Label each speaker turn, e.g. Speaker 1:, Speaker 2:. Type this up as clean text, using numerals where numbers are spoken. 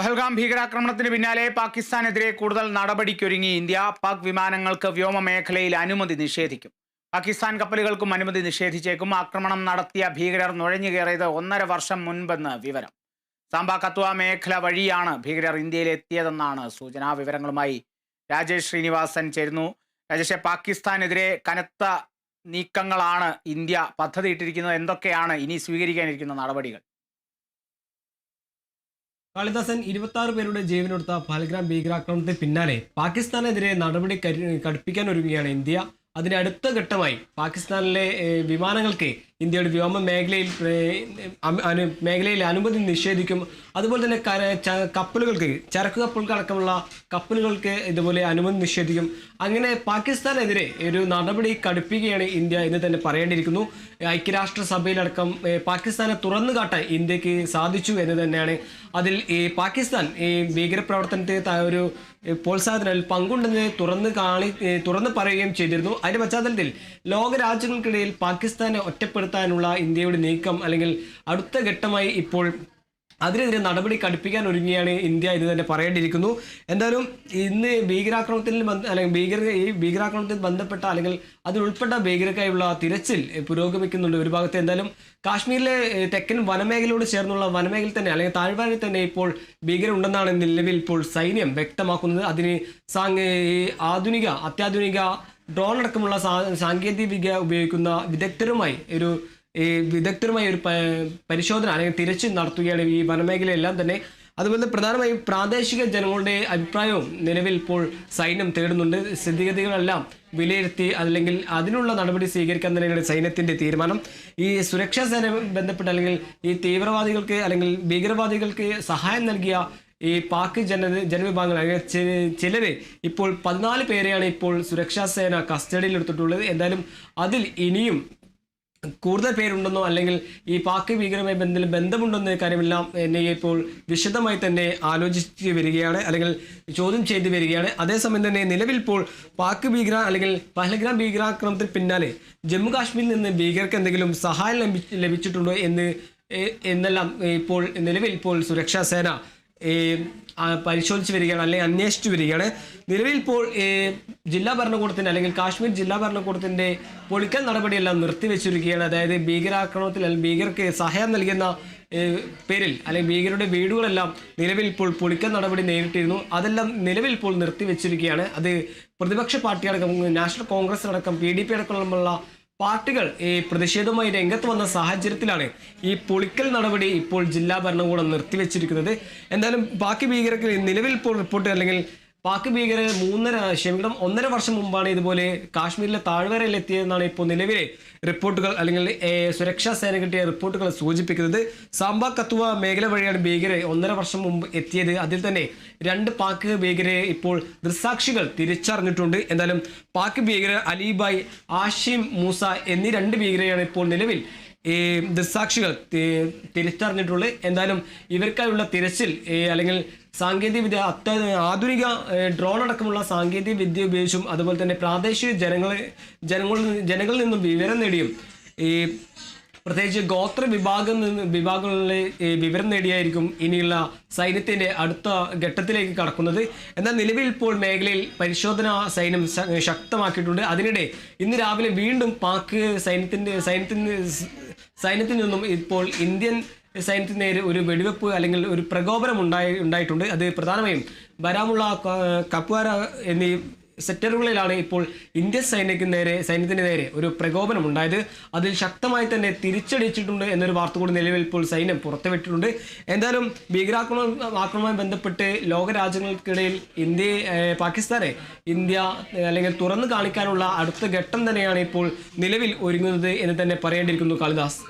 Speaker 1: പഹൽഗാം ഭീകരാക്രമണത്തിന് പിന്നാലെ പാകിസ്ഥാനെതിരെ കൂടുതൽ നടപടിക്കൊരുങ്ങി ഇന്ത്യ. പാക് വിമാനങ്ങൾക്ക് വ്യോമമേഖലയിൽ അനുമതി നിഷേധിക്കും. പാകിസ്ഥാൻ കപ്പലുകൾക്കും അനുമതി നിഷേധിച്ചേക്കും. ആക്രമണം നടത്തിയ ഭീകരർ നുഴഞ്ഞുകയറിയത് 1.5 വർഷം മുൻപെന്ന് വിവരം. സാംബ കത്വ മേഖല വഴിയാണ് ഭീകരർ ഇന്ത്യയിൽ എത്തിയതെന്നാണ് സൂചന. വിവരങ്ങളുമായി രാജേഷ് ശ്രീനിവാസൻ ചേരുന്നു. രാജേഷെ, പാകിസ്ഥാനെതിരെ കനത്ത നീക്കങ്ങളാണ് ഇന്ത്യ പദ്ധതിയിട്ടിരിക്കുന്നത്. എന്തൊക്കെയാണ് ഇനി സ്വീകരിക്കാനിരിക്കുന്ന നടപടികൾ?
Speaker 2: കാളിദാസൻ 26 പേരുടെ ജീവനെടുത്ത പഹൽഗ്രാം ഭീകരാക്രമണത്തിന് പിന്നാലെ പാകിസ്ഥാനെതിരെ നടപടി കടുപ്പിക്കാൻ ഒരുങ്ങുകയാണ് ഇന്ത്യ. അതിന് അടുത്ത ഘട്ടമായി പാകിസ്ഥാനിലെ വിമാനങ്ങൾക്ക് ഇന്ത്യയുടെ വ്യോമ മേഖലയിൽ അനുമതി നിഷേധിക്കും. അതുപോലെ തന്നെ കപ്പലുകൾക്ക്, ചരക്ക് കപ്പലുകൾക്കടക്കമുള്ള കപ്പലുകൾക്ക് ഇതുപോലെ അനുമതി നിഷേധിക്കും. അങ്ങനെ പാകിസ്ഥാനെതിരെ ഒരു നടപടി കടുപ്പിക്കുകയാണ് ഇന്ത്യ എന്ന് തന്നെ പറയേണ്ടിയിരിക്കുന്നു. ഐക്യരാഷ്ട്രസഭയിലടക്കം പാകിസ്ഥാനെ തുറന്നു കാട്ടാൻ ഇന്ത്യക്ക് സാധിച്ചു എന്ന് തന്നെയാണ്. അതിൽ പാകിസ്ഥാൻ ഭീകരപ്രവർത്തനത്തെ ഒരു പ്രോത്സാഹനത്തിൽ പങ്കുണ്ടെന്ന് തുറന്ന് പറയുകയും ചെയ്തിരുന്നു. അതിന്റെ പശ്ചാത്തലത്തിൽ ലോകരാജ്യങ്ങൾക്കിടയിൽ പാകിസ്ഥാനെ ഒറ്റപ്പെടുത്താനുള്ള ഇന്ത്യയുടെ നീക്കം അല്ലെങ്കിൽ അടുത്ത ഘട്ടമായി ഇപ്പോൾ അതിനെതിരെ നടപടി കടുപ്പിക്കാൻ ഒരുങ്ങിയാണ് ഇന്ത്യ എന്ന് തന്നെ പറയേണ്ടിയിരിക്കുന്നു. എന്തായാലും ഇന്ന് ഭീകരാക്രമണത്തിൽ ബന്ധപ്പെട്ട അല്ലെങ്കിൽ അതിലുൾപ്പെട്ട ഭീകരർക്കായുള്ള തിരച്ചിൽ പുരോഗമിക്കുന്നുണ്ട് ഒരു ഭാഗത്ത്. എന്തായാലും കാശ്മീരിലെ തെക്കൻ വനമേഖലയോട് ചേർന്നുള്ള വനമേഖല തന്നെ അല്ലെങ്കിൽ താഴ്വാരയിൽ തന്നെ ഇപ്പോൾ ഭീകരരുണ്ടെന്നാണ് നിലവിൽ ഇപ്പോൾ സൈന്യം വ്യക്തമാക്കുന്നത്. അതിന് അത്യാധുനിക ഡ്രോൺ അടക്കമുള്ള സാങ്കേതിക വിദ്യ ഉപയോഗിക്കുന്ന വിദഗ്ധരുമായി ഒരു പരിശോധന അല്ലെങ്കിൽ തിരച്ചിൽ നടത്തുകയാണ് ഈ വനമേഖലയെല്ലാം തന്നെ. അതുപോലെ പ്രധാനമായും പ്രാദേശിക ജനങ്ങളുടെ അഭിപ്രായവും നിലവിൽ ഇപ്പോൾ സൈന്യം തേടുന്നുണ്ട്. സ്ഥിതിഗതികളെല്ലാം വിലയിരുത്തി അല്ലെങ്കിൽ അതിനുള്ള നടപടി സ്വീകരിക്കാൻ തന്നെയാണ് സൈന്യത്തിന്റെ തീരുമാനം. ഈ സുരക്ഷാ സേന ബന്ധപ്പെട്ട് അല്ലെങ്കിൽ ഈ തീവ്രവാദികൾക്ക് അല്ലെങ്കിൽ ഭീകരവാദികൾക്ക് സഹായം നൽകിയ ഈ പാക് ജനവിഭാഗങ്ങൾ അല്ലെങ്കിൽ ചിലര് ഇപ്പോൾ 14 പേരെയാണ് ഇപ്പോൾ സുരക്ഷാ സേന കസ്റ്റഡിയിൽ എടുത്തിട്ടുള്ളത്. എന്തായാലും അതിൽ ഇനിയും കൂടുതൽ പേരുണ്ടെന്നോ അല്ലെങ്കിൽ ഈ പാക് ഭീകരമായി ബന്ധമുണ്ടെന്ന കാര്യമെല്ലാം എന്നെ ഇപ്പോൾ വിശദമായി തന്നെ ആലോചിച്ച് വരികയാണ് അല്ലെങ്കിൽ ചോദ്യം ചെയ്ത് വരികയാണ്. അതേസമയം തന്നെ നിലവിൽ ഇപ്പോൾ പാക് അല്ലെങ്കിൽ പഹൽഗ്രാം ഭീകരാക്രമണത്തിന് പിന്നാലെ ജമ്മു കാശ്മീരിൽ നിന്ന് ഭീകരർക്ക് എന്തെങ്കിലും സഹായം ലഭിച്ചിട്ടുണ്ടോ എന്നെല്ലാം ഇപ്പോൾ നിലവിൽ ഇപ്പോൾ സുരക്ഷാ സേന പരിശോധിച്ച് വരികയാണ് അല്ലെങ്കിൽ അന്വേഷിച്ചു വരികയാണ്. നിലവിൽ ഇപ്പോൾ ജില്ലാ ഭരണകൂടത്തിൻ്റെ അല്ലെങ്കിൽ കാശ്മീർ ജില്ലാ ഭരണകൂടത്തിൻ്റെ പൊളിക്കൽ നടപടിയെല്ലാം നിർത്തിവെച്ചിരിക്കുകയാണ്. അതായത് ഭീകരാക്രമണത്തിൽ അല്ലെങ്കിൽ ഭീകരർക്ക് സഹായം നൽകുന്ന പേരിൽ അല്ലെങ്കിൽ ഭീകരരുടെ വീടുകളെല്ലാം നിലവിൽ ഇപ്പോൾ പൊളിക്കൽ നടപടി നേരിട്ടിരുന്നു. അതെല്ലാം നിലവിൽ ഇപ്പോൾ നിർത്തിവെച്ചിരിക്കുകയാണ്. അത് പ്രതിപക്ഷ പാർട്ടിയടക്കം നാഷണൽ കോൺഗ്രസ് അടക്കം PDP അടക്കമുള്ള പാർട്ടികൾ ഈ പ്രതിഷേധവുമായി രംഗത്ത് വന്ന സാഹചര്യത്തിലാണ് ഈ പൊളിക്കൽ നടപടി ഇപ്പോൾ ജില്ലാ ഭരണകൂടം നിർത്തിവെച്ചിരിക്കുന്നത്. എന്തായാലും പാക് ഭീകരർക്ക് നിലവിൽ ഇപ്പോൾ റിപ്പോർട്ട് അല്ലെങ്കിൽ പാക് ഭീകരർ 1.5 വർഷം മുമ്പാണ് ഇതുപോലെ കാശ്മീരിലെ താഴ്വരയിൽ എത്തിയതെന്നാണ് ഇപ്പോൾ നിലവിലെ റിപ്പോർട്ടുകൾ അല്ലെങ്കിൽ സുരക്ഷാ സേന കിട്ടിയ റിപ്പോർട്ടുകൾ സൂചിപ്പിക്കുന്നത്. സാംബ കത്വ മേഖല വഴിയാണ് ഭീകരർ 1.5 വർഷം മുമ്പ് എത്തിയത്. അതിൽ തന്നെ 2 പാക് ഭീകരരെ ഇപ്പോൾ ദൃക്സാക്ഷികൾ തിരിച്ചറിഞ്ഞിട്ടുണ്ട്. എന്തായാലും പാക് ഭീകരർ അലിബായ്, ആഷിം മൂസ എന്നീ 2 ഭീകരരെയാണ് ഇപ്പോൾ നിലവിൽ ഈ ദൃക്സാക്ഷികൾ തിരിച്ചറിഞ്ഞിട്ടുള്ളത്. എന്തായാലും ഇവർക്കായുള്ള തിരച്ചിൽ അല്ലെങ്കിൽ സാങ്കേതിക വിദ്യ ആധുനിക ഡ്രോൺ അടക്കമുള്ള സാങ്കേതിക വിദ്യ ഉപയോഗിച്ചും അതുപോലെ തന്നെ പ്രാദേശിക ജനങ്ങളിൽ നിന്നും വിവരം നേടിയും ഈ പ്രത്യേകിച്ച് ഗോത്ര വിഭാഗങ്ങളിലെ വിവരം നേടിയായിരിക്കും ഇനിയുള്ള സൈന്യത്തിന്റെ അടുത്ത ഘട്ടത്തിലേക്ക് കടക്കുന്നത്. എന്നാൽ നിലവിൽ ഇപ്പോൾ മേഖലയിൽ പരിശോധന സൈന്യം ശക്തമാക്കിയിട്ടുണ്ട്. അതിനിടെ ഇന്ന് രാവിലെ വീണ്ടും പാക് സൈന്യത്തിൽ നിന്നും ഇപ്പോൾ ഇന്ത്യൻ സൈന്യത്തിന് നേരെ ഒരു വെടിവെപ്പ് അല്ലെങ്കിൽ ഒരു പ്രകോപനം ഉണ്ടായിട്ടുണ്ട്. അത് പ്രധാനമായും ബരാമുള്ള, കപ്വാര എന്നീ സെക്ടറുകളിലാണ് ഇപ്പോൾ ഇന്ത്യൻ സൈന്യത്തിന് നേരെ ഒരു പ്രകോപനം ഉണ്ടായത്. അതിൽ ശക്തമായി തന്നെ തിരിച്ചടിച്ചിട്ടുണ്ട് എന്നൊരു വാർത്ത കൂടി നിലവിൽ ഇപ്പോൾ സൈന്യം പുറത്തുവിട്ടിട്ടുണ്ട്. എന്തായാലും ഭീകരാക്രമണവുമായി ബന്ധപ്പെട്ട് ലോകരാജ്യങ്ങൾക്കിടയിൽ പാകിസ്ഥാനെ ഇന്ത്യ അല്ലെങ്കിൽ തുറന്നു കാണിക്കാനുള്ള അടുത്ത ഘട്ടം തന്നെയാണ് ഇപ്പോൾ നിലവിൽ ഒരുങ്ങുന്നത് എന്ന് തന്നെ പറയേണ്ടിയിരിക്കുന്നു കാളിദാസ്.